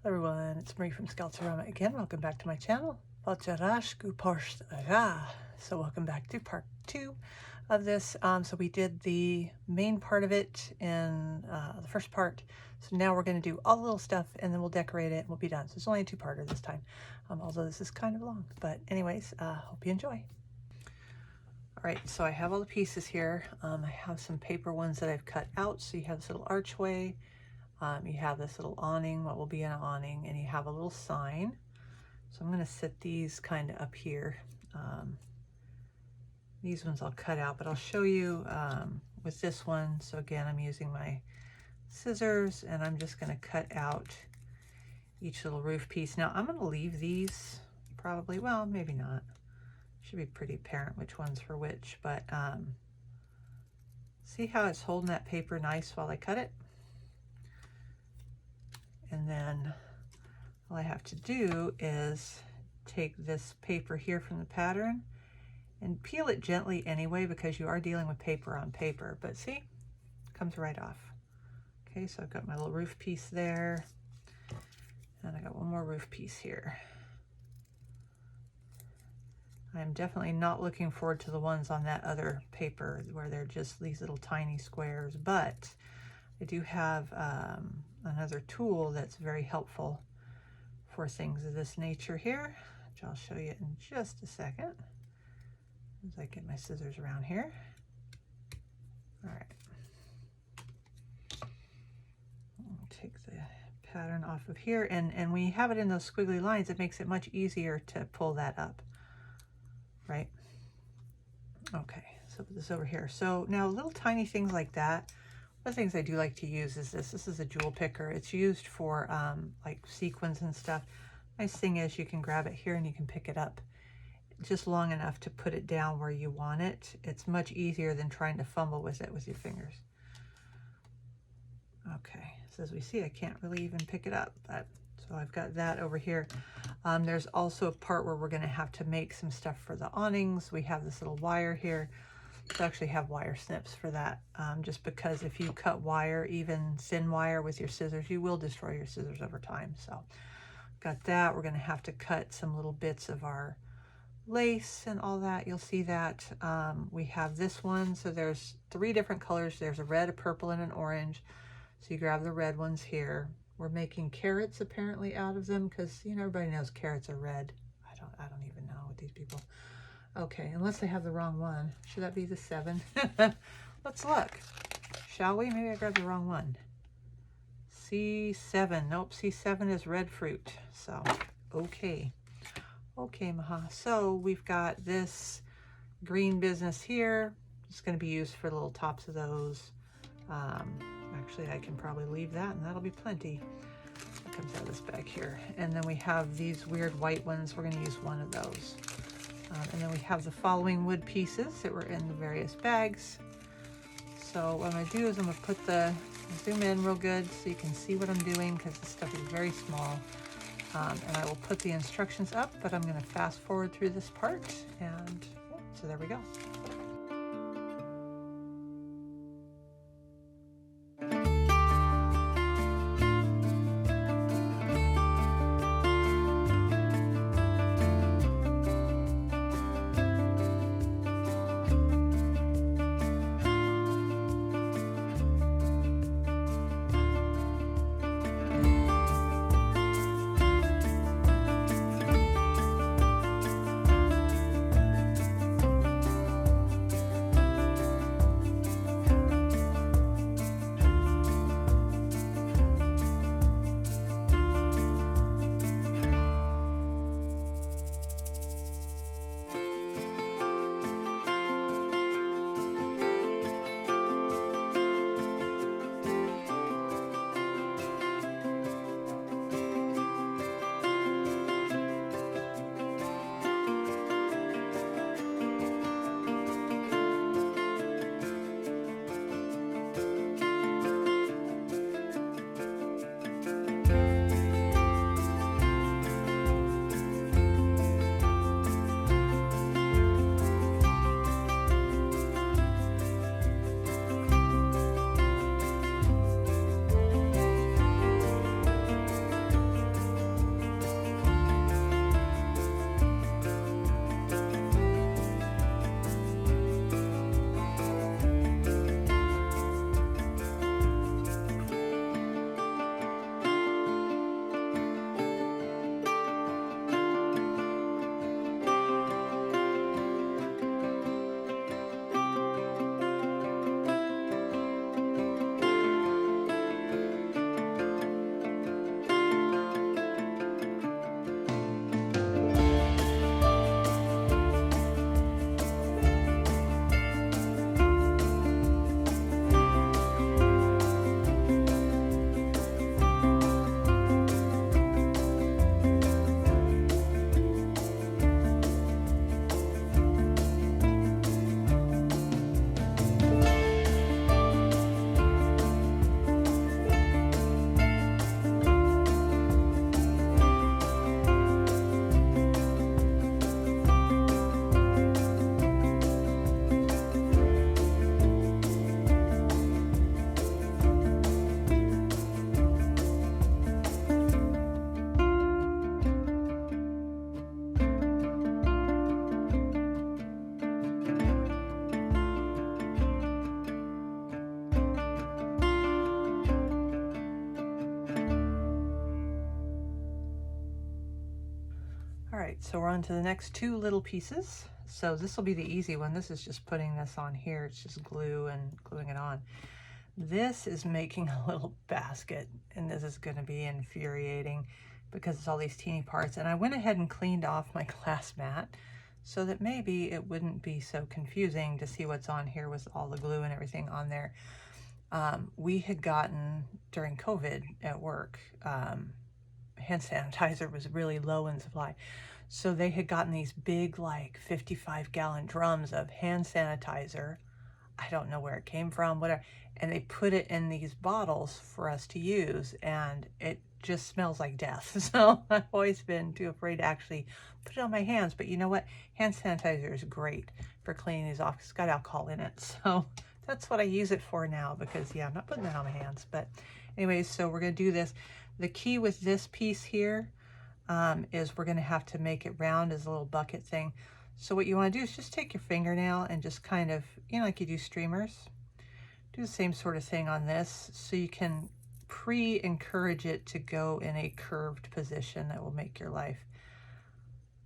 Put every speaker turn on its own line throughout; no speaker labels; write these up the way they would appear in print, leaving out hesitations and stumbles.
Hello everyone, it's Marie from Scouts-A-Rama again. Welcome back to my channel. So welcome back to part 2 of this. So we did the main part of it in the first part. So now we're going to do all the little stuff and then we'll decorate it and we'll be done. So it's only a 2-parter this time, although this is kind of long. But anyways, hope you enjoy. All right, so I have all the pieces here. I have some paper ones that I've cut out. So you have this little archway. You have this little awning, what will be an awning, and you have a little sign. So I'm going to set these kind of up here. These ones I'll cut out, but I'll show you with this one. So again, I'm using my scissors and I'm just going to cut out each little roof piece. Now I'm going to leave these probably, well, maybe not. Should be pretty apparent which one's for which, but see how it's holding that paper nice while I cut it? And then all I have to do is take this paper here from the pattern and peel it gently anyway, because you are dealing with paper on paper, but see, it comes right off. Okay, so I've got my little roof piece there, and I got one more roof piece here. I'm definitely not looking forward to the ones on that other paper where they're just these little tiny squares, but I do have another tool that's very helpful for things of this nature here, which I'll show you in just a second as I get my scissors around here. All right. I'll take the pattern off of here, and when you have it in those squiggly lines, it makes it much easier to pull that up, right? Okay, so put this over here. So now little tiny things like that. One of the things I do like to use is this. This is a jewel picker. It's used for like sequins and stuff. Nice thing is you can grab it here and you can pick it up just long enough to put it down where you want it. It's much easier than trying to fumble with it with your fingers. Okay, so as we see, I can't really even pick it up, but so I've got that over here. There's also a part where we're going to have to make some stuff for the awnings. We have this little wire here. To actually have wire snips for that, just because if you cut wire, even thin wire with your scissors, you will destroy your scissors over time. So got that. We're going to have to cut some little bits of our lace and all that. You'll see that. We have this one, so there's 3 different colors. There's a red, a purple, and an orange. So you grab the red ones here. We're making carrots apparently out of them, because you know everybody knows carrots are red. I don't even know what these people. Okay, unless I have the wrong one. Should that be the 7? Let's look, shall we? Maybe I grabbed the wrong one. C7. Nope, C7 is red fruit. So, okay. Okay, Maha. So we've got this green business here. It's going to be used for the little tops of those. Actually, I can probably leave that, and that'll be plenty. That comes out of this bag here. And then we have these weird white ones. We're going to use one of those. And then we have the following wood pieces that were in the various bags. So what I'm going to do is I'm going to put zoom in real good so you can see what I'm doing, because this stuff is very small. And I will put the instructions up, but I'm going to fast forward through this part. And so there we go. right, so we're on to the next two little pieces. So this will be the easy one. This is just putting this on here. It's just glue and gluing it on. This is making a little basket, and this is going to be infuriating because it's all these teeny parts. And I went ahead and cleaned off my glass mat so that maybe it wouldn't be so confusing to see what's on here with all the glue and everything on there. We had gotten, during COVID at work, hand sanitizer was really low in supply. So they had gotten these big, like 55-gallon drums of hand sanitizer. I don't know where it came from, whatever. And they put it in these bottles for us to use, and it just smells like death. So I've always been too afraid to actually put it on my hands. But you know what? Hand sanitizer is great for cleaning these off. It's got alcohol in it. So that's what I use it for now, because yeah, I'm not putting that on my hands. But anyways, so we're going to do this. The key with this piece here is we're going to have to make it round as a little bucket thing. So what you want to do is just take your fingernail and just kind of, you know, like you do streamers, do the same sort of thing on this, so you can pre-encourage it to go in a curved position. That will make your life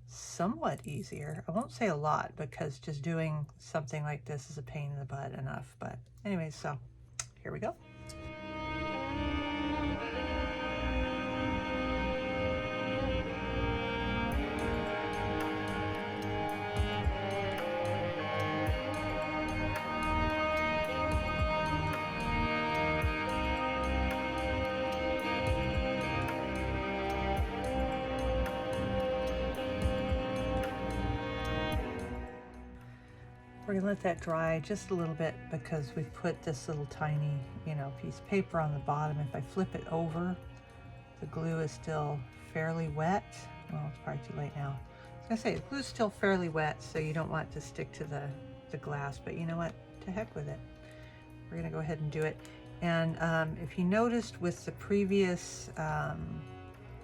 somewhat easier. I won't say a lot, because just doing something like this is a pain in the butt enough. But anyway, so here we go. We're gonna let that dry just a little bit, because we've put this little tiny, you know, piece of paper on the bottom. If I flip it over, the glue is still fairly wet. Well, it's probably too late now. I was gonna say, the glue's still fairly wet, so you don't want it to stick to the glass, but you know what? To heck with it. We're gonna go ahead and do it. And if you noticed with the previous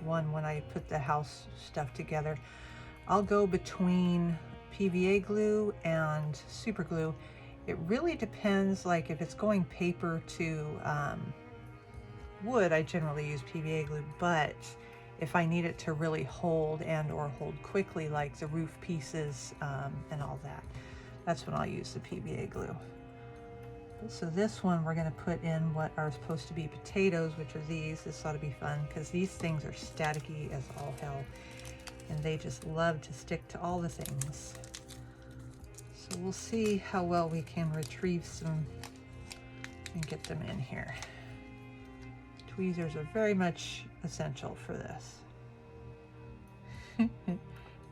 one, when I put the house stuff together, I'll go between PVA glue and super glue. It really depends, like if it's going paper to wood, I generally use PVA glue, but if I need it to really hold and or hold quickly, like the roof pieces and all that, that's when I'll use the PVA glue. So this one, we're going to put in what are supposed to be potatoes, which are these. This ought to be fun, because these things are staticky as all hell, and they just love to stick to all the things. So we'll see how well we can retrieve some and get them in here. Tweezers are very much essential for this.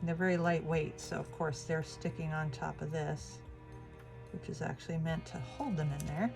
They're very lightweight, so of course they're sticking on top of this, which is actually meant to hold them in there.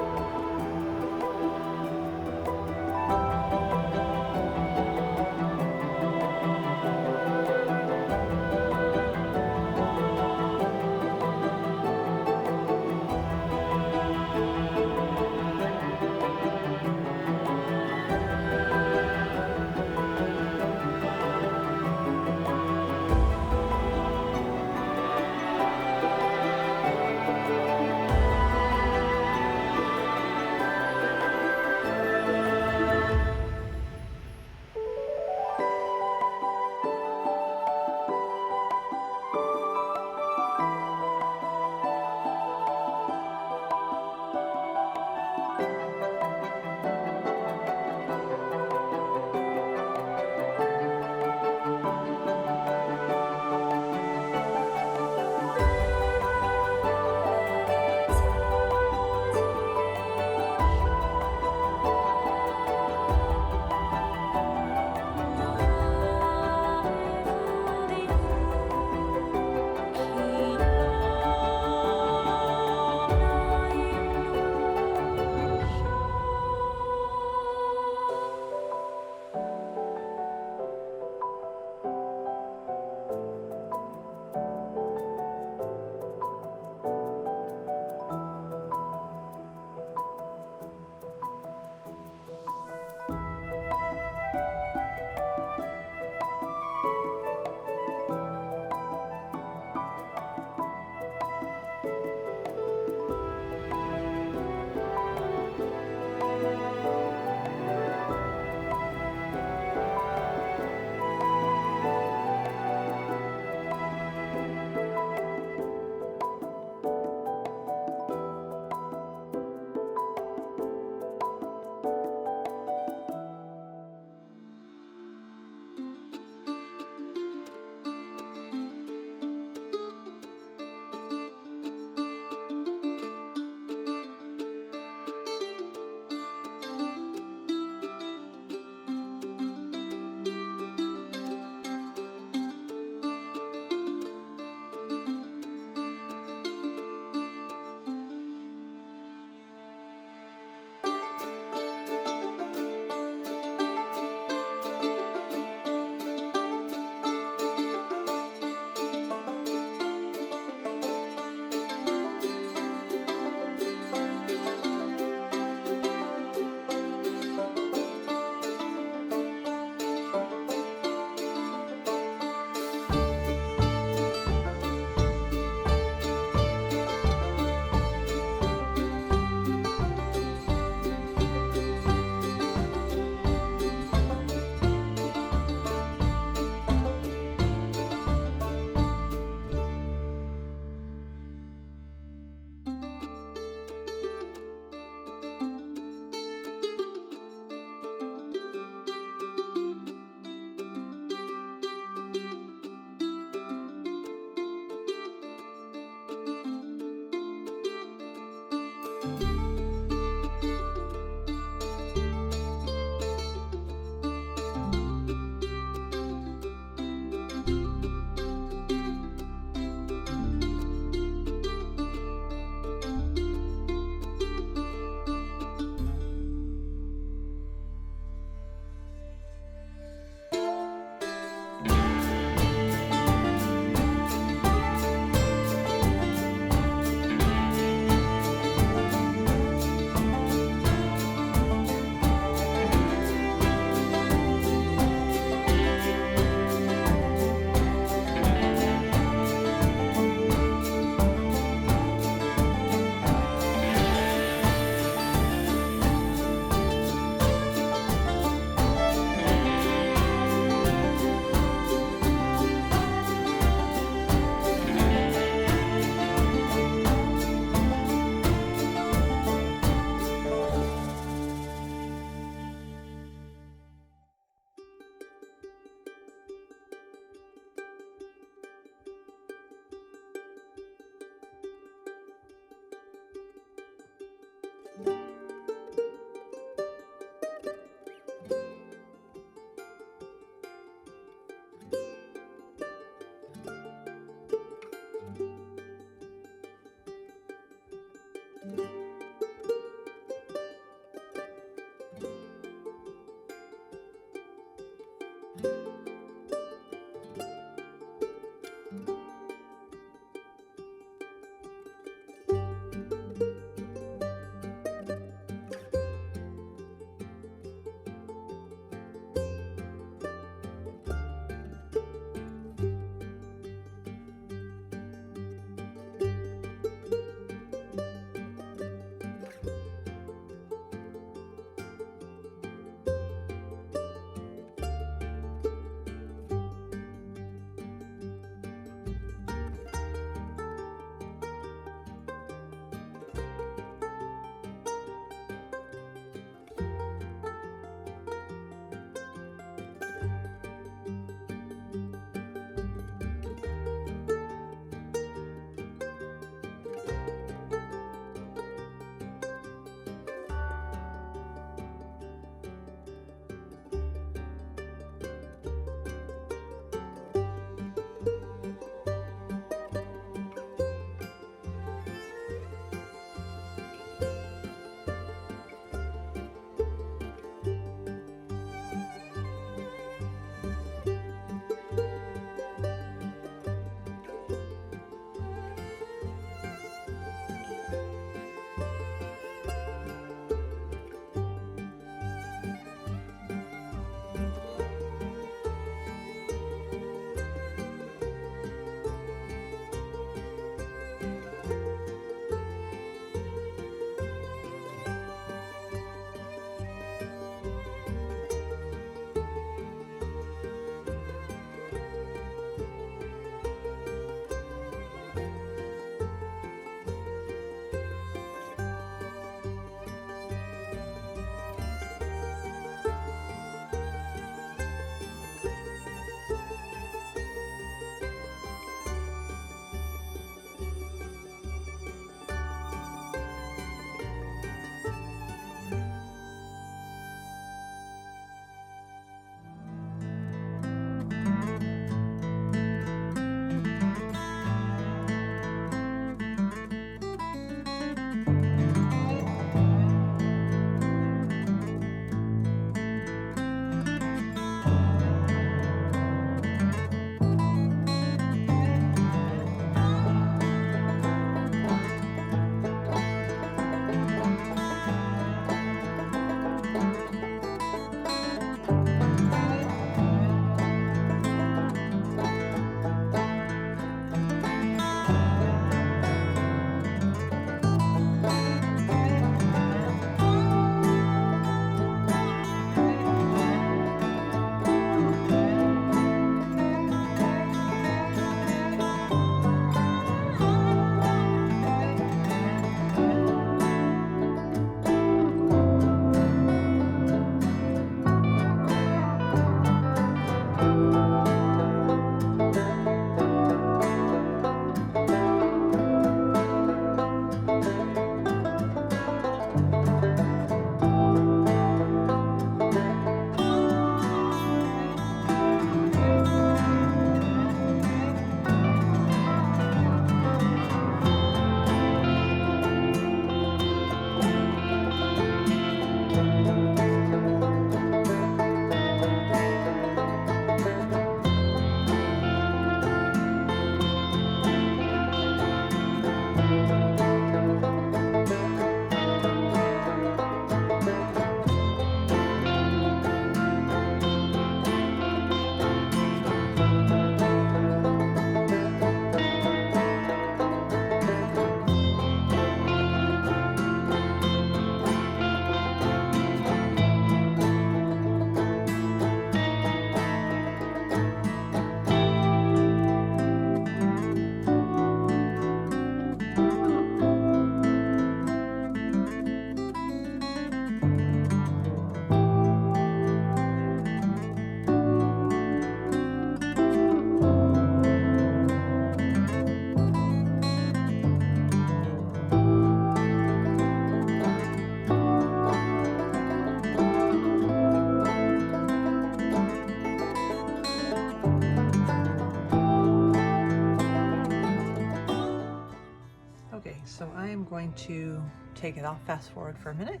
So I am going to take it off, fast forward for a minute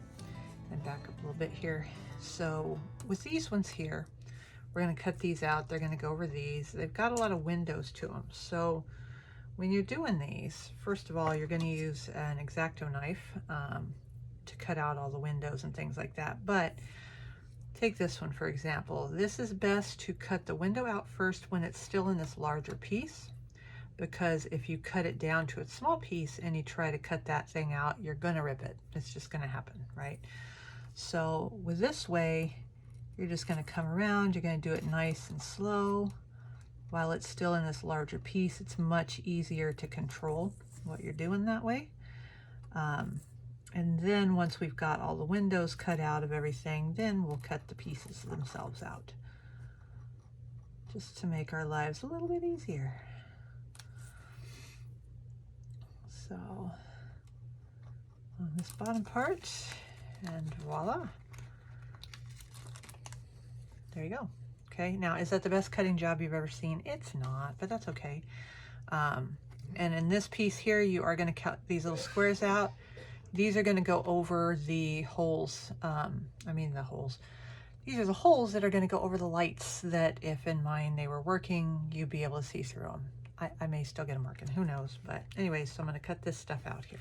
and back up a little bit here. So with these ones here, We're going to cut these out. They're going to go over these. They've got a lot of windows to them. So when you're doing these, first of all, you're going to use an X-Acto knife to cut out all the windows and things like that. But take this one, for example. This is best to cut the window out first when it's still in this larger piece, because if you cut it down to a small piece and you try to cut that thing out, you're going to rip it. It's just going to happen, right? So with this way, you're just going to come around. You're going to do it nice and slow. While it's still in this larger piece, it's much easier to control what you're doing that way. And then once we've got all the windows cut out of everything, then we'll cut the pieces themselves out, just to make our lives a little bit easier. So on this bottom part, and voila. There you go. Okay, now is that the best cutting job you've ever seen? It's not, but that's okay. And in this piece here, you are going to cut these little squares out. These are going to go over the holes. The holes. These are the holes that are going to go over the lights that if in mine they were working, you'd be able to see through them. I may still get them working, who knows? But anyways, so I'm going to cut this stuff out here.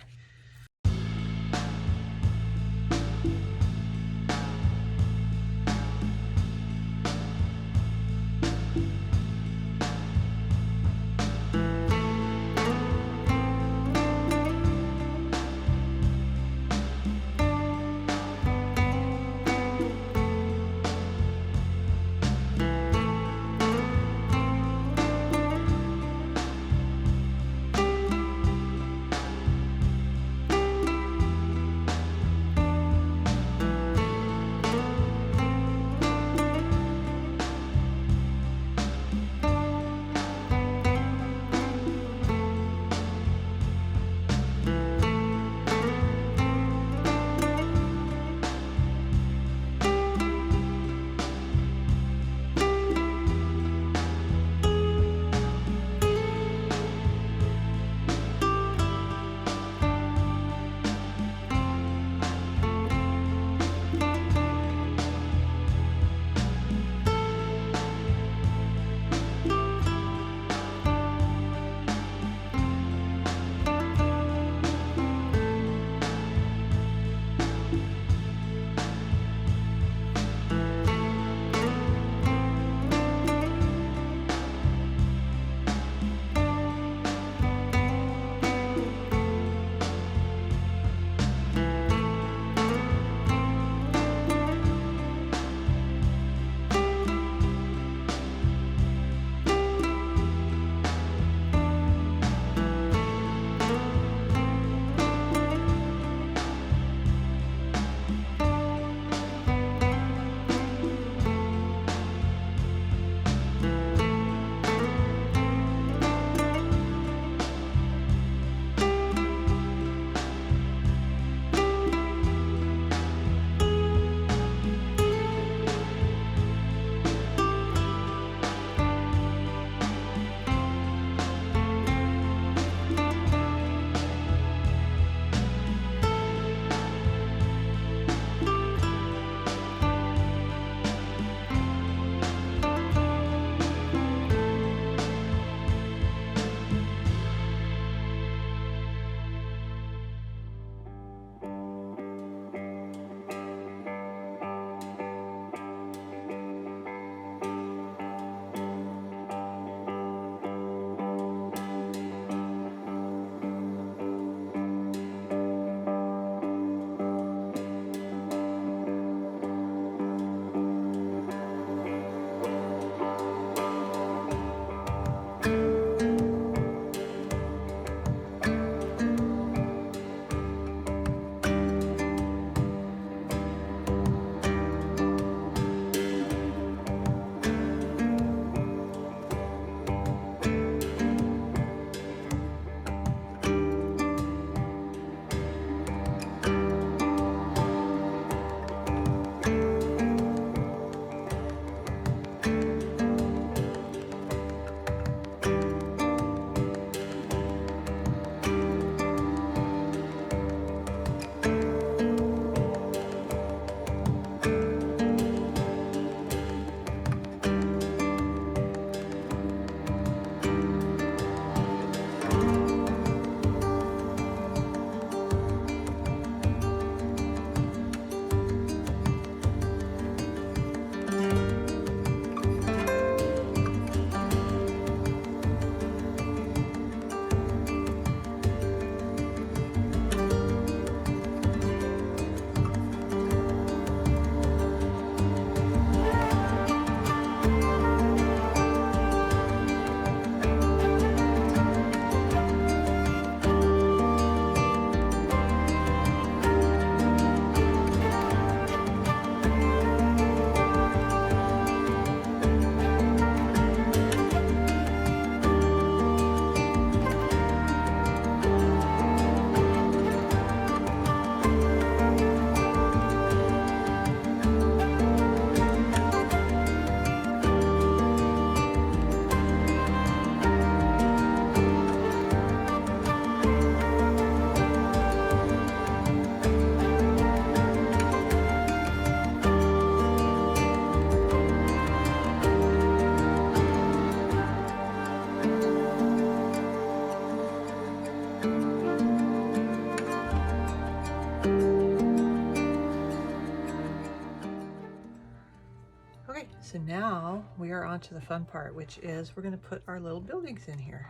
Okay, so now we are on to the fun part, which is we're going to put our little buildings in here.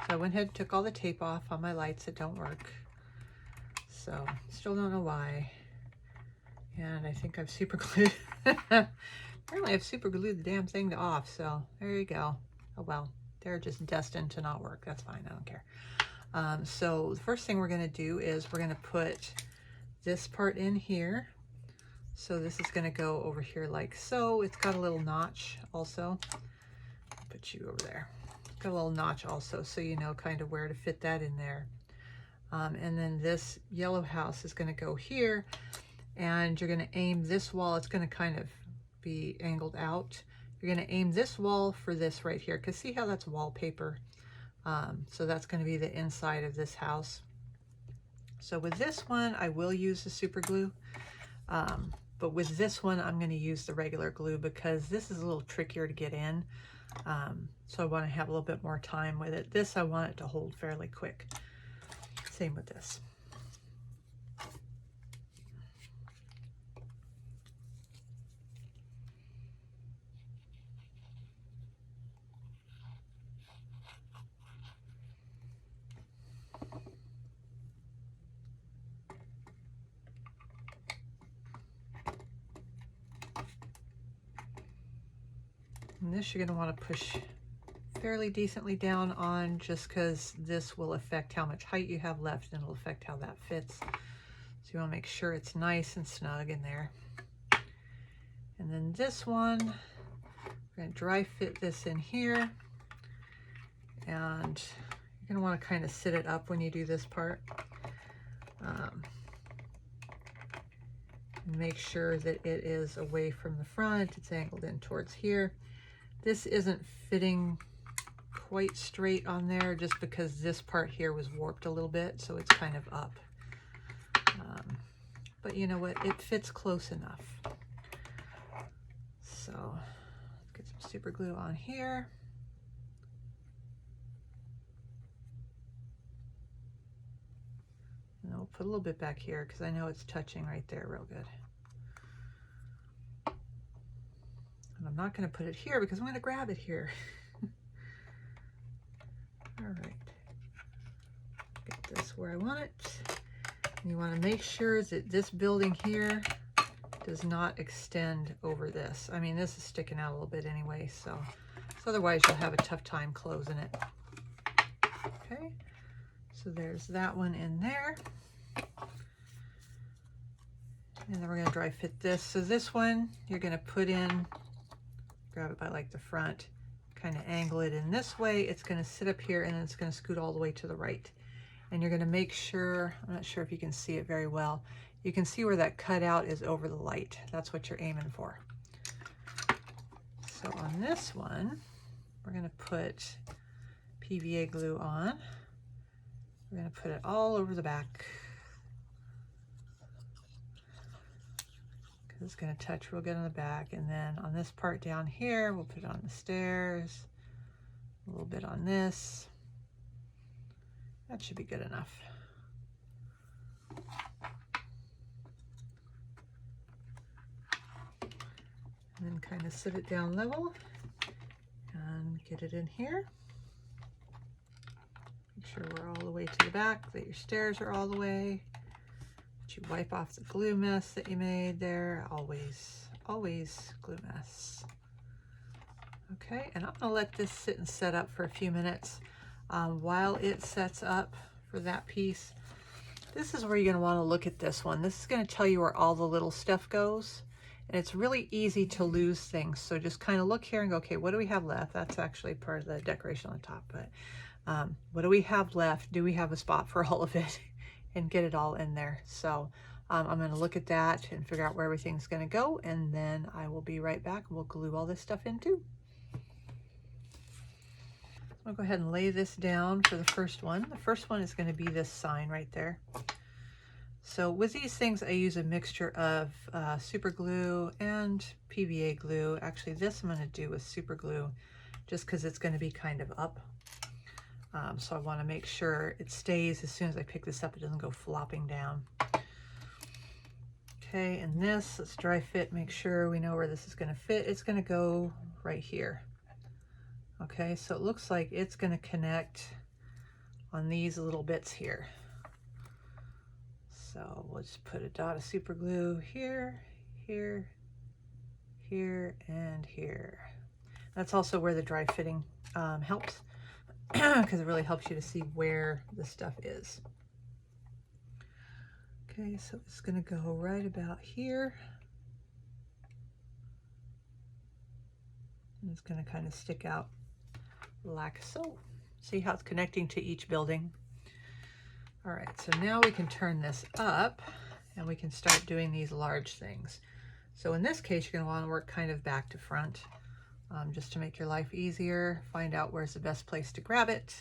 So I went ahead and took all the tape off on my lights that don't work. So still don't know why. And I think I've super glued. Apparently I've super glued the damn thing to off. So there you go. Oh well, they're just destined to not work. That's fine. I don't care. So the first thing we're going to do is we're going to put this part in here. So this is going to go over here like so. It's got a little notch also. Put you over there. It's got a little notch also, so you know kind of where to fit that in there. And then this yellow house is going to go here, and you're going to aim this wall. It's going to kind of be angled out. You're going to aim this wall for this right here, because see how that's wallpaper? So that's going to be the inside of this house. So with this one, I will use the super glue. But with this one, I'm going to use the regular glue because this is a little trickier to get in. So I want to have a little bit more time with it. This, I want it to hold fairly quick. Same with this. And this you're going to want to push fairly decently down on, just because this will affect how much height you have left and it'll affect how that fits. So you want to make sure it's nice and snug in there. And then this one, we're going to dry fit this in here. And you're going to want to kind of sit it up when you do this part. And make sure that it is away from the front. It's angled in towards here. This isn't fitting quite straight on there just because this part here was warped a little bit, so it's kind of up. But you know what? It fits close enough. So let's get some super glue on here. And I'll put a little bit back here because I know it's touching right there real good. And I'm not going to put it here because I'm going to grab it here. All right. Get this where I want it. And you want to make sure that this building here does not extend over this. I mean, this is sticking out a little bit anyway, so otherwise you'll have a tough time closing it. Okay, so there's that one in there. And then we're going to dry fit this. So this one you're going to put in, grab it by like the front, kind of angle it in this way. It's going to sit up here and then it's going to scoot all the way to the right. And you're going to make sure, I'm not sure if you can see it very well, you can see where that cutout is over the light. That's what you're aiming for. So on this one, we're going to put PVA glue on. We're going to put it all over the back, because it's going to touch real good on the back. And then on this part down here, we'll put it on the stairs, a little bit on this. That should be good enough. And then kind of sit it down level and get it in here. Make sure we're all the way to the back, that your stairs are all the way. That you wipe off the glue mess that you made there. Always, always glue mess. Okay, and I'm gonna let this sit and set up for a few minutes. While it sets up for that piece, this is where you're gonna wanna look at this one. This is gonna tell you where all the little stuff goes. And it's really easy to lose things. So just kind of look here and go, okay, what do we have left? That's actually part of the decoration on the top, but what do we have left? Do we have a spot for all of it? And get it all in there. So I'm gonna look at that and figure out where everything's gonna go, and then I will be right back. We'll glue all this stuff in too. I'll go ahead and lay this down for the first one. The first one is gonna be this sign right there. So with these things, I use a mixture of super glue and PVA glue. Actually, this I'm going to do with super glue just because it's going to be kind of up. So I want to make sure it stays as soon as I pick this up. It doesn't go flopping down. Okay, and this, let's dry fit, make sure we know where this is going to fit. It's going to go right here. Okay, so it looks like it's going to connect on these little bits here. So we'll just put a dot of super glue here, here, here, and here. That's also where the dry fitting helps, because it really helps you to see where the stuff is. Okay, so it's going to go right about here. And it's going to kind of stick out like so. See how it's connecting to each building? All right, so now we can turn this up and we can start doing these large things. So in this case, you're going to want to work kind of back to front, just to make your life easier. Find out where's the best place to grab it.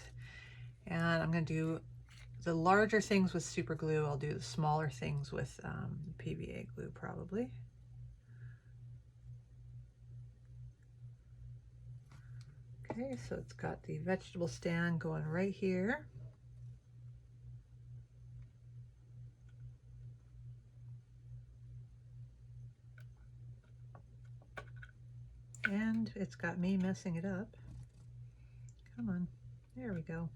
And I'm going to do the larger things with super glue. I'll do the smaller things with PVA glue probably. Okay, so it's got the vegetable stand going right here. And it's got me messing it up. Come on, there we go.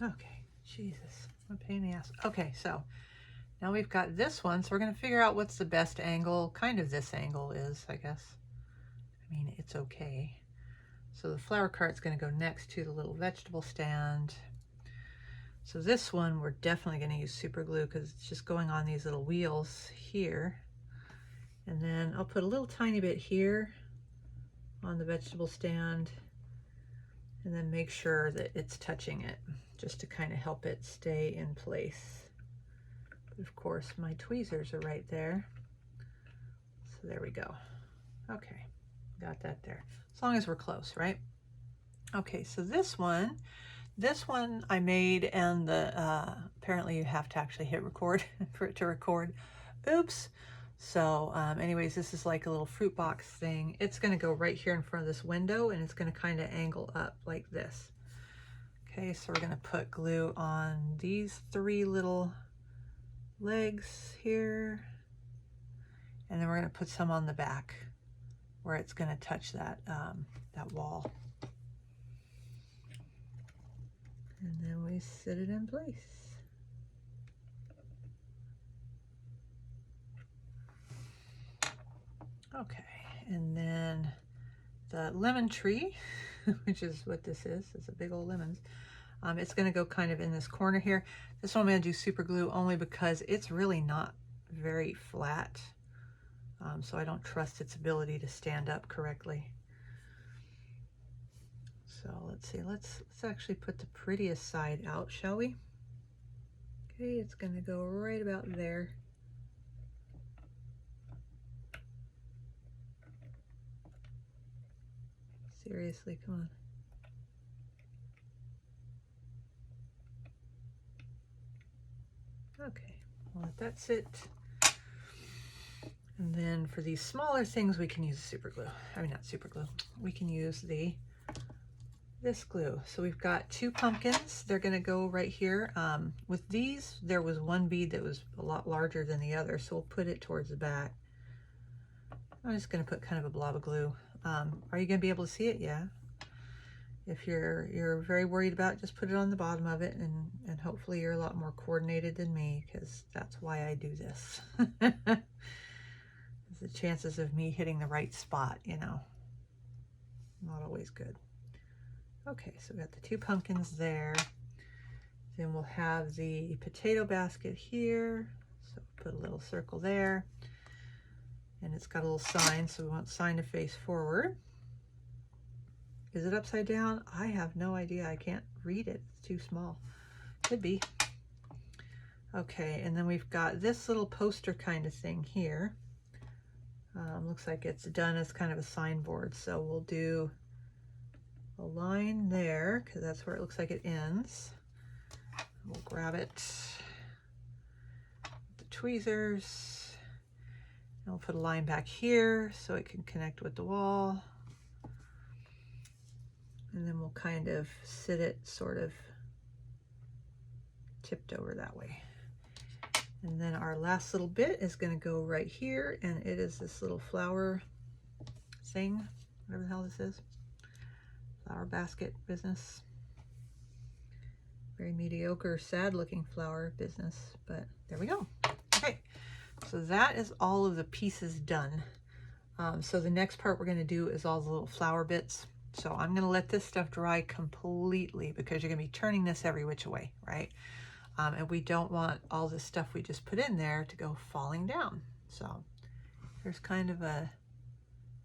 Okay, Jesus, what a pain in the ass. Okay, so now we've got this one, so we're going to figure out what's the best angle. Kind of this angle is, I guess. I mean, it's okay. So the flower cart's going to go next to the little vegetable stand. So this one, we're definitely going to use super glue because it's just going on these little wheels here. And then I'll put a little tiny bit here on the vegetable stand and then make sure that it's touching it just to kind of help it stay in place. But of course, my tweezers are right there. So there we go. Okay, got that there. As long as we're close, right? Okay, so this one I made, and the apparently you have to actually hit record for it to record. Oops. So anyways, this is like a little fruit box thing. It's going to go right here in front of this window, and it's going to kind of angle up like this. Okay, so we're going to put glue on these three little legs here, and then we're going to put some on the back where it's going to touch that that wall. And then we set it in place. Okay, and then the lemon tree, which is what this is, it's a big old lemons. It's going to go kind of in this corner here. This one I'm going to do super glue only because it's really not very flat. So I don't trust its ability to stand up correctly. So let's see, let's actually put the prettiest side out, shall we? Okay, it's going to go right about there. Seriously, come on. Okay, I'll let that sit. And then for these smaller things, we can use super glue. I mean, not super glue. We can use this glue. So we've got 2 pumpkins. They're going to go right here. With these, there was one bead that was a lot larger than the other, so we'll put it towards the back. I'm just going to put kind of a blob of glue. Are you going to be able to see it? Yeah. If you're very worried about it, just put it on the bottom of it, and hopefully you're a lot more coordinated than me, because that's why I do this. The chances of me hitting the right spot, you know, not always good. Okay, so we got the 2 pumpkins there. Then we'll have the potato basket here. So put a little circle there. And it's got a little sign, so we want sign to face forward. Is it upside down? I have no idea. I can't read it. It's too small. Could be. Okay, and then we've got this little poster kind of thing here. Looks like it's done as kind of a signboard. So we'll do a line there because that's where it looks like it ends. We'll grab it, the tweezers, and we'll put a line back here so it can connect with the wall. And then we'll kind of sit it sort of tipped over that way. And then our last little bit is going to go right here, and it is this little flower thing, whatever the hell this is. Flower basket business. Very mediocre, sad looking flower business, but there we go. Okay, so that is all of the pieces done. So the next part we're going to do is all the little flower bits. So I'm going to let this stuff dry completely because you're going to be turning this every which way, right? And we don't want all this stuff we just put in there to go falling down. So here's kind of a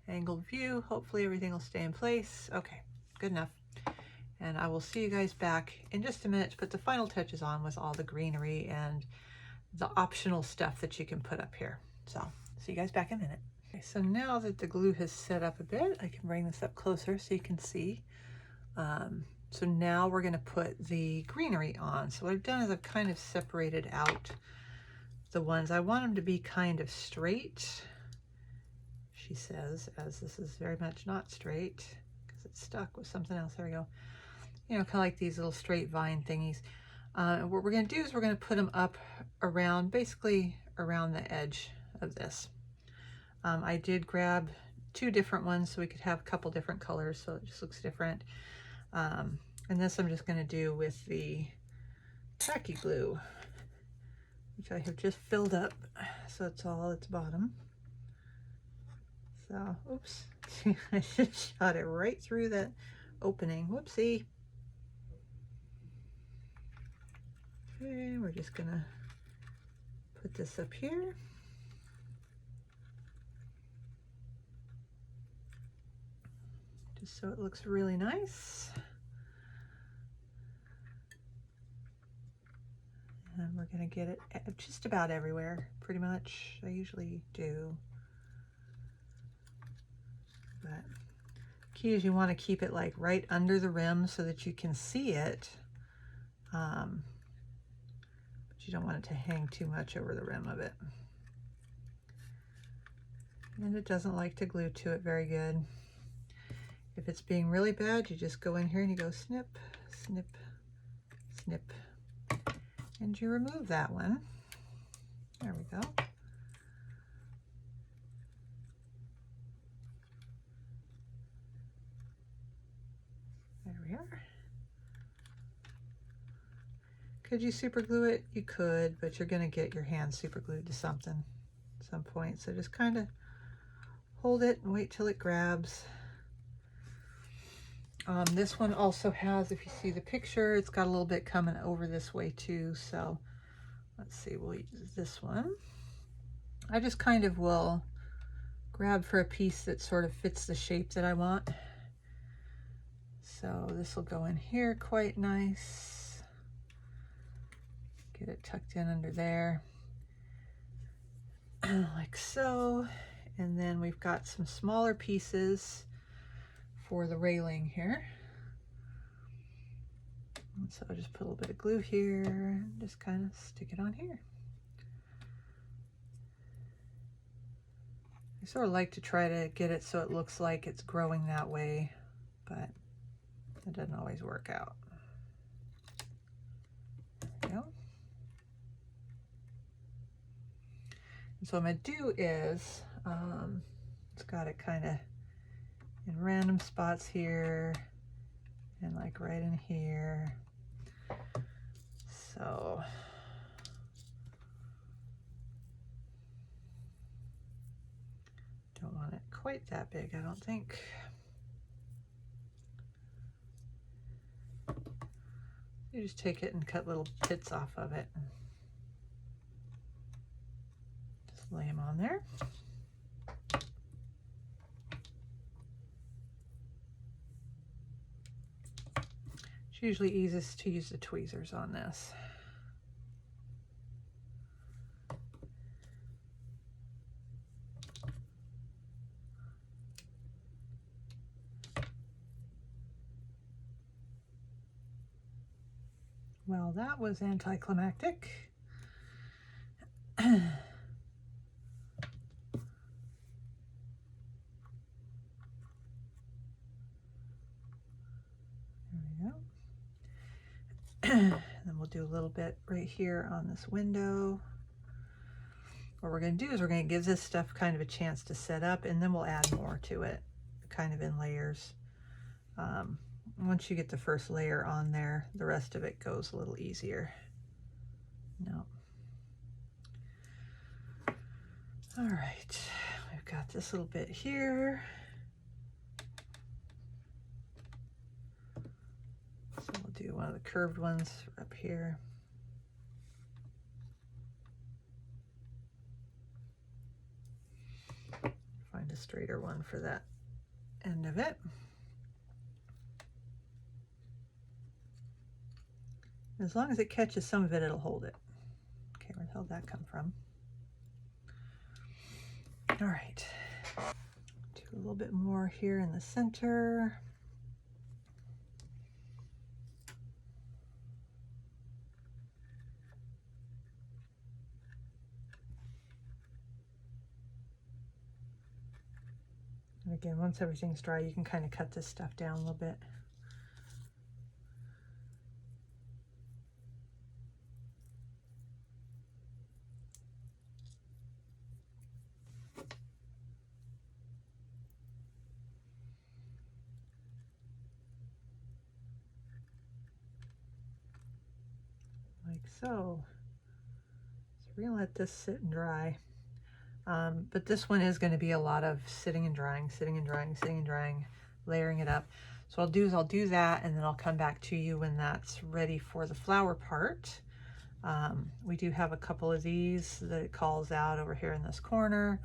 angled view. Hopefully everything will stay in place. Okay, good enough. And I will see you guys back in just a minute to put the final touches on with all the greenery and the optional stuff that you can put up here. So see you guys back in a minute. Okay, so now that the glue has set up a bit, I can bring this up closer so you can see. So now we're going to put the greenery on. So what I've done is I've kind of separated out the ones. I want them to be kind of straight, she says, as this is very much not straight because it's stuck with something else. There we go. You know, kind of like these little straight vine thingies. And what we're going to do is we're going to put them up around, basically around the edge of this. I did grab 2 different ones so we could have a couple different colors so it just looks different. And this I'm just going to do with the tacky glue, which I have just filled up, so it's all at the bottom. So, oops, I just shot it right through that opening. Whoopsie. Okay, we're just going to put this up here. Just so it looks really nice. And we're going to get it just about everywhere, pretty much. I usually do. But key is you want to keep it like right under the rim so that you can see it. But you don't want it to hang too much over the rim of it. And it doesn't like to glue to it very good. If it's being really bad, you just go in here and you go snip, snip, snip. And you remove that one. There we go. There we are. Could you super glue it? You could, but you're going to get your hand super glued to something at some point. So just kind of hold it and wait till it grabs. This one also has, if you see the picture, it's got a little bit coming over this way too. So let's see, we'll use this one. I just kind of will grab for a piece that sort of fits the shape that I want. So this will go in here quite nice. Get it tucked in under there, like so. And then we've got some smaller pieces for the railing here. And so I'll just put a little bit of glue here and just kind of stick it on here. I sort of like to try to get it so it looks like it's growing that way, but it doesn't always work out. There we go. And so what I'm going to do is, it's got it kind of in random spots here and like right in here. So don't want it quite that big, I don't think. You just take it and cut little bits off of it. Just lay them on there. It's usually easiest to use the tweezers on this. Well, that was anticlimactic. And then we'll do a little bit right here on this window. What we're going to do is we're going to give this stuff kind of a chance to set up, and then we'll add more to it, kind of in layers. Once you get the first layer on there, the rest of it goes a little easier. No. All right, we've got this little bit here. So we'll do one of the curved ones up here. Find a straighter one for that end of it. As long as it catches some of it, it'll hold it. Okay, where the hell did that come from? All right, do a little bit more here in the center. And again, once everything's dry, you can kind of cut this stuff down a little bit. Like so. So we're gonna let this sit and dry. But this one is going to be a lot of sitting and drying, sitting and drying, sitting and drying, layering it up. So I'll do that, and then I'll come back to you when that's ready for the flower part. We do have a couple of these that it calls out over here in this corner,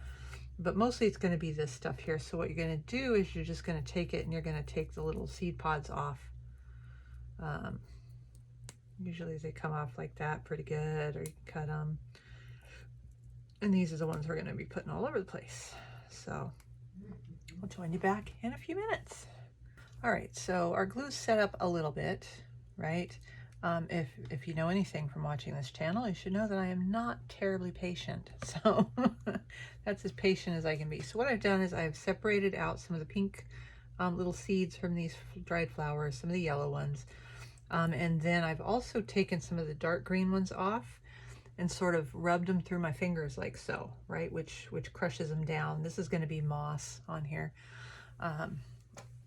but mostly it's going to be this stuff here. So what you're going to do is you're just going to take it and you're going to take the little seed pods off. Usually they come off like that pretty good, or you can cut them. And these are the ones we're going to be putting all over the place. So I'll join you back in a few minutes. All right, so our glue's set up a little bit, right? If you know anything from watching this channel, you should know that I am not terribly patient. So that's as patient as I can be. So what I've done is I've separated out some of the pink little seeds from these dried flowers, some of the yellow ones. And then I've also taken some of the dark green ones off and sort of rubbed them through my fingers like so, right? Which crushes them down. This is going to be moss on here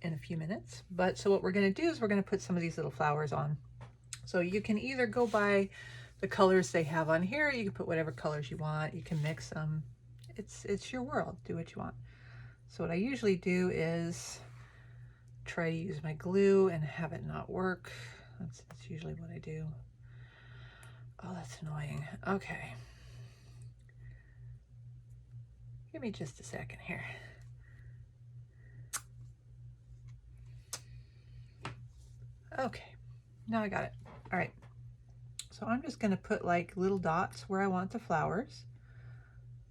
in a few minutes. But so what we're going to do is we're going to put some of these little flowers on. So you can either go by the colors they have on here. You can put whatever colors you want. You can mix them. It's your world. Do what you want. So what I usually do is try to use my glue and have it not work. That's usually what I do. Oh, that's annoying. Okay. Give me just a second here. Okay, now I got it. All right. So I'm just going to put like little dots where I want the flowers.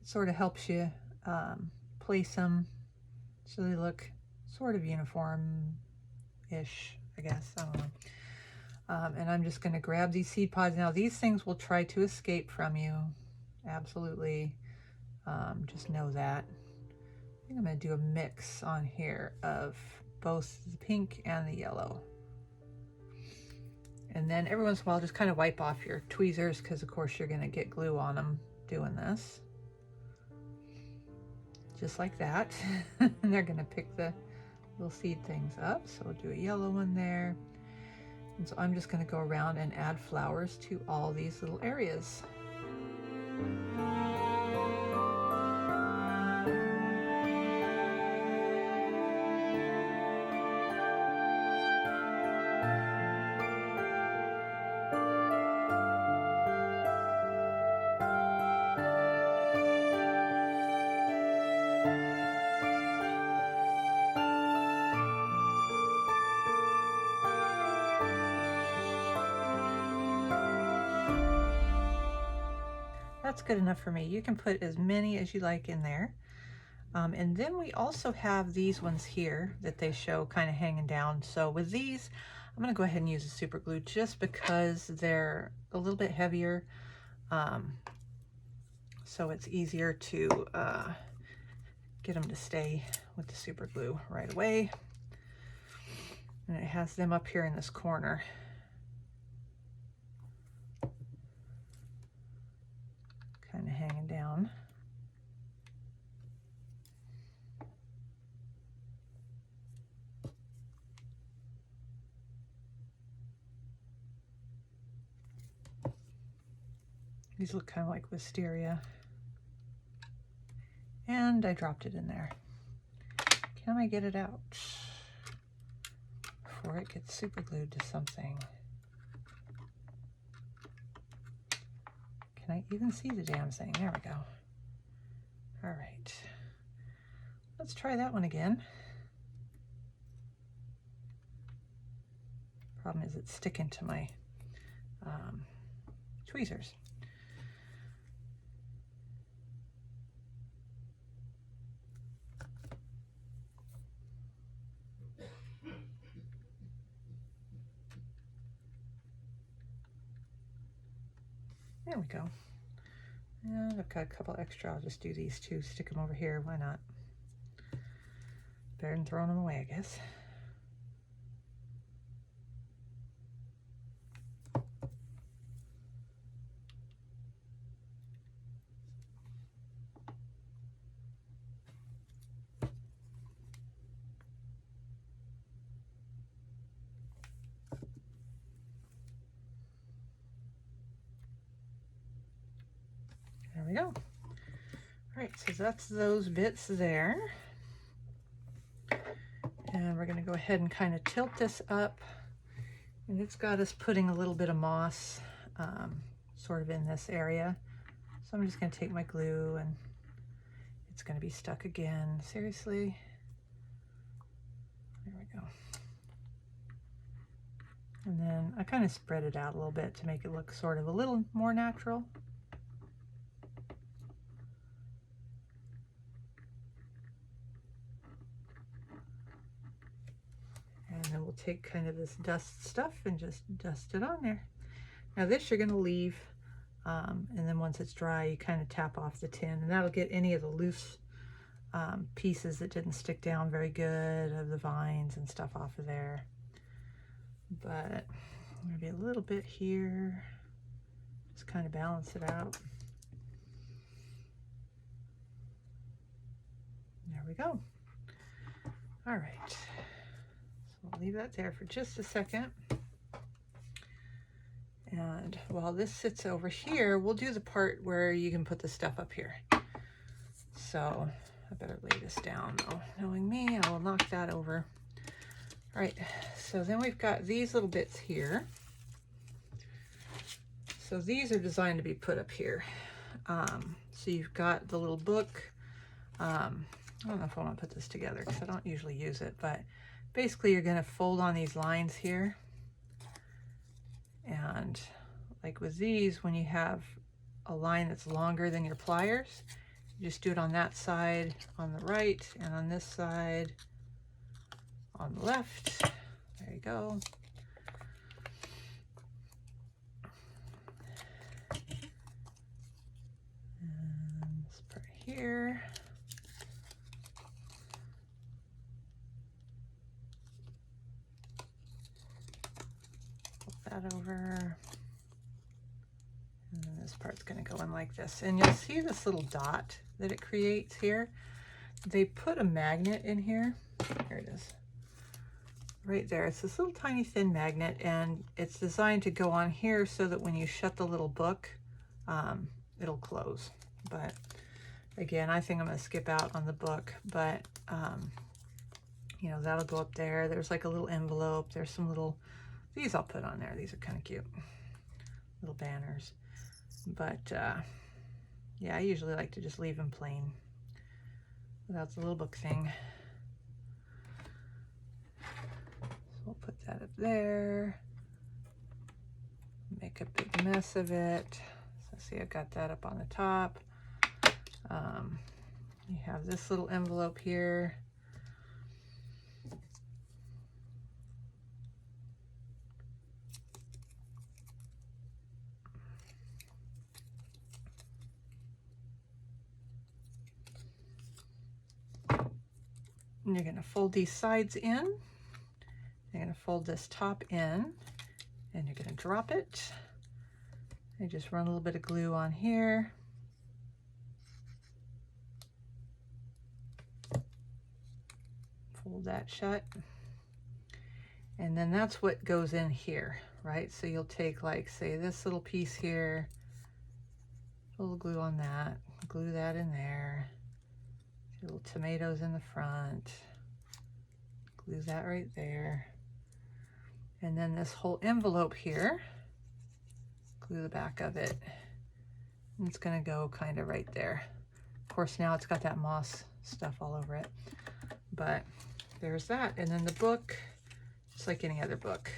It sort of helps you place them so they look sort of uniform-ish, I guess. I don't know. And I'm just going to grab these seed pods. Now these things will try to escape from you. Absolutely. Just know that. I think I'm going to do a mix on here of both the pink and the yellow. And then every once in a while, just kind of wipe off your tweezers because of course you're going to get glue on them doing this. Just like that. And they're going to pick the little seed things up. So we'll do a yellow one there. And so I'm just going to go around and add flowers to all these little areas. That's good enough for me. You can put as many as you like in there. And then we also have these ones here that they show kind of hanging down. So with these, I'm going to go ahead and use a super glue just because they're a little bit heavier. So it's easier to get them to stay with the super glue right away. And it has them up here in this corner. These look kind of like wisteria. And I dropped it in there. Can I get it out before it gets super glued to something? Can I even see the damn thing? There we go. All right. Let's try that one again. Problem is it's sticking to my tweezers. There we go. And I've got a couple extra. I'll just do these two, stick them over here. Why not? Better than throwing them away, I guess. There we go. All right, so that's those bits there. And we're going to go ahead and kind of tilt this up. And it's got us putting a little bit of moss sort of in this area. So I'm just going to take my glue, and it's going to be stuck again. Seriously? There we go. And then I kind of spread it out a little bit to make it look sort of a little more natural. And then we'll take kind of this dust stuff and just dust it on there. Now this you're going to leave, and then once it's dry, you kind of tap off the tin, and that'll get any of the loose pieces that didn't stick down very good of the vines and stuff off of there. But maybe a little bit here, just kind of balance it out. There we go. All right, so we'll leave that there for just a second. And while this sits over here, we'll do the part where you can put the stuff up here. So I better lay this down though. Knowing me, I will knock that over. All right, so then we've got these little bits here. So these are designed to be put up here. So you've got the little book. I don't know if I want to put this together because I don't usually use it, but basically you're going to fold on these lines here. And like with these, when you have a line that's longer than your pliers, you just do it on that side on the right, and on this side on the left. There you go. And this part here. Flip that over. And then this part's going to go in like this. And you'll see this little dot that it creates here. They put a magnet in here. Here it is. Right there. It's this little tiny thin magnet, and it's designed to go on here so that when you shut the little book, it'll close. But again, I think I'm going to skip out on the book, but you know, that'll go up there. There's like a little envelope. There's some little, these I'll put on there. These are kind of cute. Little banners. But yeah, I usually like to just leave them plain without the little book thing. We'll put that up there, make a big mess of it. So see, I've got that up on the top. You have this little envelope here. And you're going to fold these sides in. You're going to fold this top in, and you're going to drop it. You just run a little bit of glue on here. Fold that shut. And then that's what goes in here, right? So you'll take, like, say, this little piece here, a little glue on that, glue that in there. Little tomatoes in the front, glue that right there. And then this whole envelope here, glue the back of it. And it's gonna go kind of right there. Of course, now it's got that moss stuff all over it, but there's that. And then the book, just like any other book.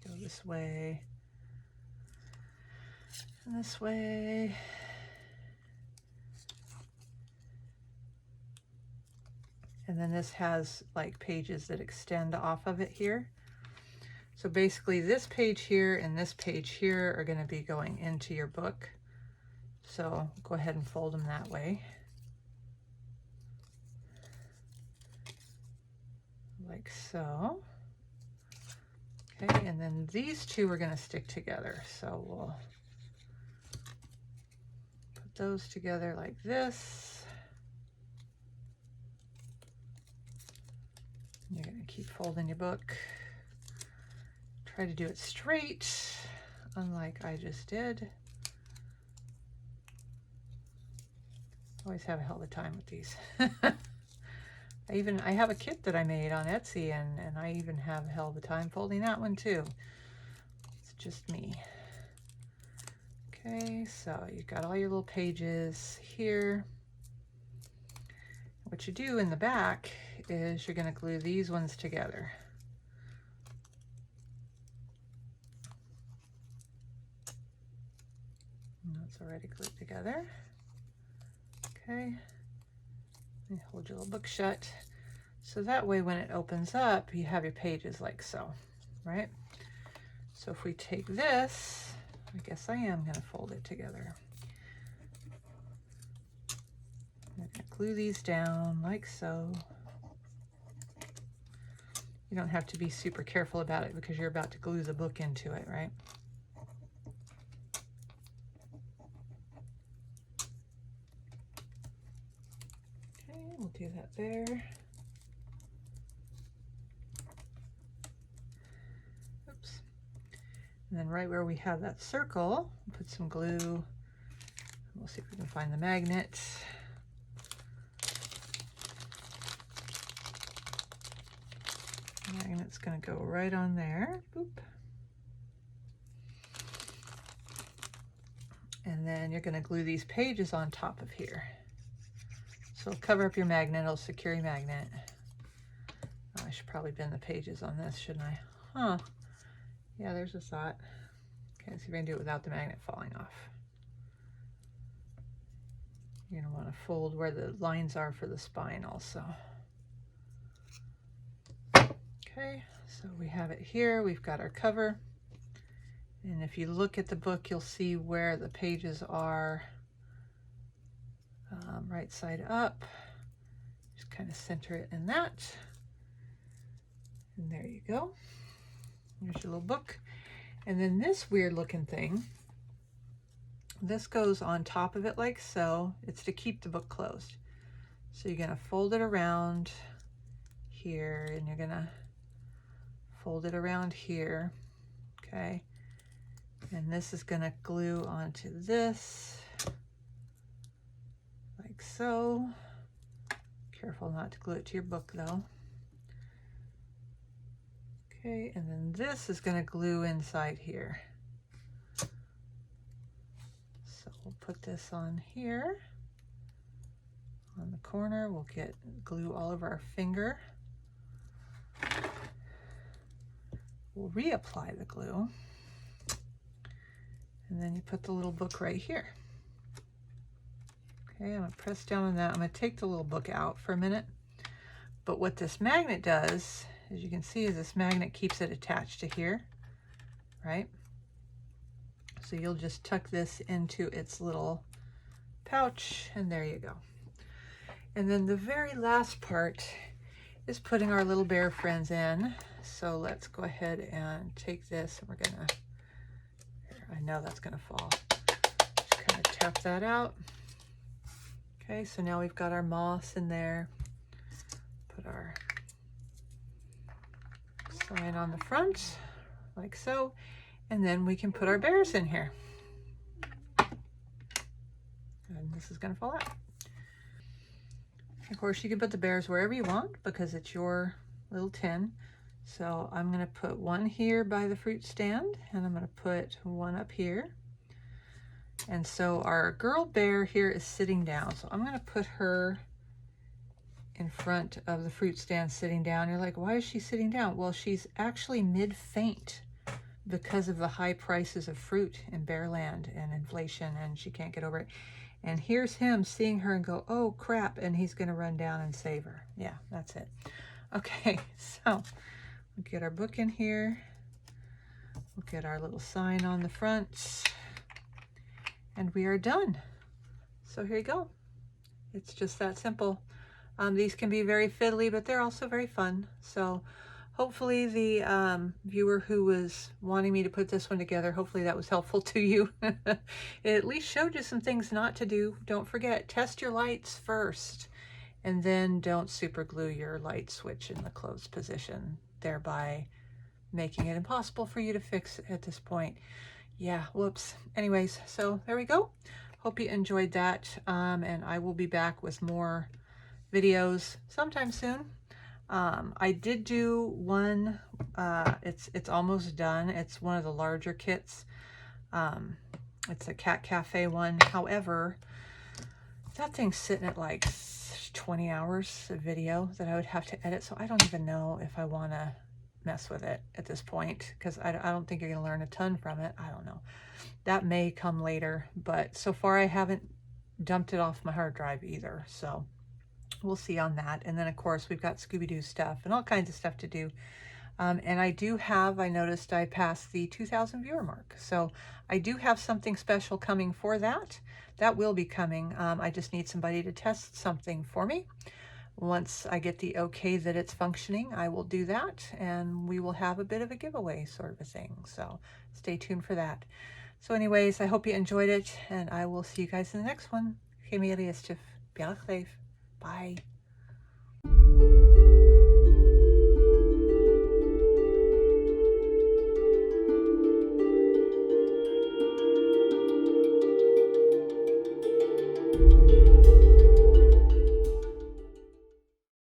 Go this way, and this way. And then this has like pages that extend off of it here. So basically this page here and this page here are going to be going into your book. So go ahead and fold them that way. Like so. Okay, and then these two are going to stick together. So we'll put those together like this. You're going to keep folding your book. Try to do it straight, unlike I just did. Always have a hell of a time with these. I have a kit that I made on Etsy, and I even have a hell of a time folding that one too. It's just me. Okay, so you've got all your little pages here. What you do in the back is you're going to glue these ones together. That's already glued together. Okay. And hold your little book shut. So that way when it opens up, you have your pages like so, right? So if we take this, I guess I am going to fold it together. I'm going to glue these down like so. You don't have to be super careful about it because you're about to glue the book into it, right? Okay, we'll do that there. Oops. And then right where we have that circle, we'll put some glue. We'll see if we can find the magnet. Magnet's going to go right on there. Boop. And then you're going to glue these pages on top of here. So cover up your magnet, it'll secure your magnet. Oh, I should probably bend the pages on this, shouldn't I? Huh. Yeah, there's a thought. Okay, so you're going to do it without the magnet falling off. You're going to want to fold where the lines are for the spine also. Okay, so we have it here. We've got our cover. And if you look at the book, you'll see where the pages are right side up. Just kind of center it in that. And there you go. There's your little book. And then this weird looking thing, this goes on top of it like so. It's to keep the book closed. So you're going to fold it around here, and you're going to fold it around here, okay? And this is going to glue onto this, like so. Careful not to glue it to your book though. Okay, and then this is going to glue inside here. So we'll put this on here. On the corner, we'll get glue all over our finger. We'll reapply the glue, and then you put the little book right here. Okay, I'm going to press down on that. I'm going to take the little book out for a minute. But what this magnet does, as you can see, is this magnet keeps it attached to here, right? So you'll just tuck this into its little pouch, and there you go. And then the very last part is putting our little bear friends in. So let's go ahead and take this, and we're gonna, I know that's gonna fall. Just kind of tap that out. Okay, so now we've got our moss in there. Put our sign on the front, like so. And then we can put our bears in here. And this is going to fall out. Of course, you can put the bears wherever you want because it's your little tin. So I'm going to put one here by the fruit stand, and I'm going to put one up here. And so our girl bear here is sitting down. So I'm going to put her in front of the fruit stand sitting down. You're like, why is she sitting down? Well, she's actually mid-faint because of the high prices of fruit in Bearland and inflation, and she can't get over it. And here's him seeing her and go, oh crap, and he's going to run down and save her. Yeah, that's it. Okay, so we'll get our book in here. We'll get our little sign on the front, and we are done. So here you go. It's just that simple. These can be very fiddly, but they're also very fun. So hopefully the viewer who was wanting me to put this one together, hopefully that was helpful to you. It at least showed you some things not to do. Don't forget, test your lights first, and then don't super glue your light switch in the closed position, thereby making it impossible for you to fix at this point. Yeah, whoops. Anyways, so there we go. Hope you enjoyed that, and I will be back with more videos sometime soon. I did do one, it's almost done. It's one of the larger kits. It's a Cat Cafe one. However, that thing's sitting at like 20 hours of video that I would have to edit. So I don't even know if I want to mess with it at this point, because I don't think you're going to learn a ton from it. I don't know. That may come later, but so far I haven't dumped it off my hard drive either. So we'll see on that. And then of course we've got Scooby-Doo stuff and all kinds of stuff to do. And I do have, I noticed I passed the 2,000 viewer mark. So I do have something special coming for that. That will be coming. I just need somebody to test something for me. Once I get the okay that it's functioning, I will do that, and we will have a bit of a giveaway sort of a thing. So stay tuned for that. So anyways, I hope you enjoyed it, and I will see you guys in the next one. Bye.